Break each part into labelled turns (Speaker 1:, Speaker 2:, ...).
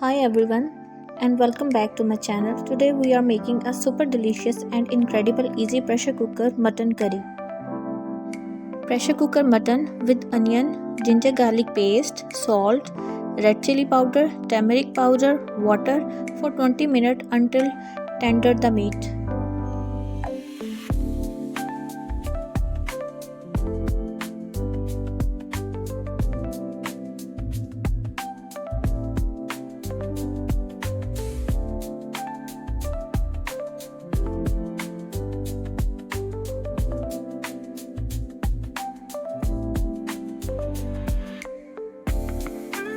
Speaker 1: Hi everyone and welcome back to my channel. Today we are making a super delicious and incredible easy pressure cooker mutton curry. Pressure cooker mutton with onion, ginger garlic paste, salt, red chili powder, turmeric powder, water for 20 minutes until tender the meat.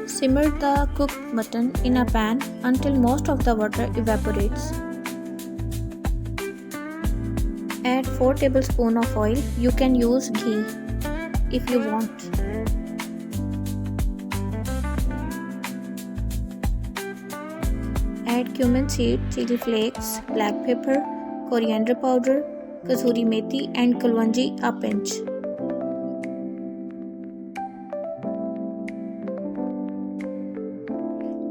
Speaker 1: Simmer the cooked mutton in a pan until most of the water evaporates. Add 4 tablespoons of oil. You can use ghee if you want. Add cumin seed, chili flakes, black pepper, coriander powder, kasuri methi and kalonji a pinch.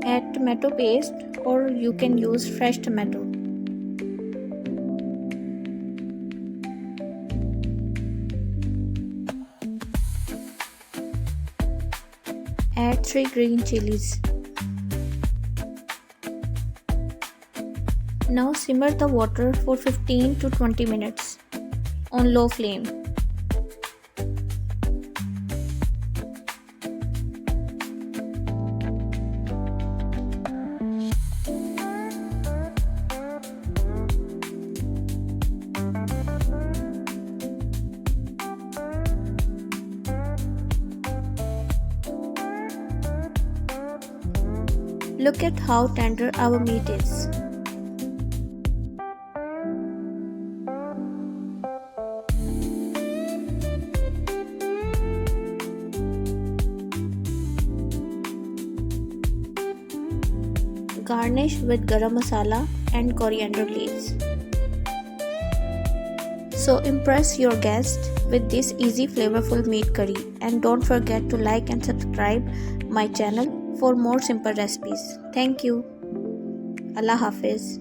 Speaker 1: Add tomato paste or you can use fresh tomato. Add 3 green chilies. Now simmer the water for 15 to 20 minutes on low flame. Look at how tender our meat is. Garnish with garam masala and coriander leaves. So impress your guests with this easy flavorful meat curry, and don't forget to like and subscribe my channel for more simple recipes. Thank you. Allah Hafiz.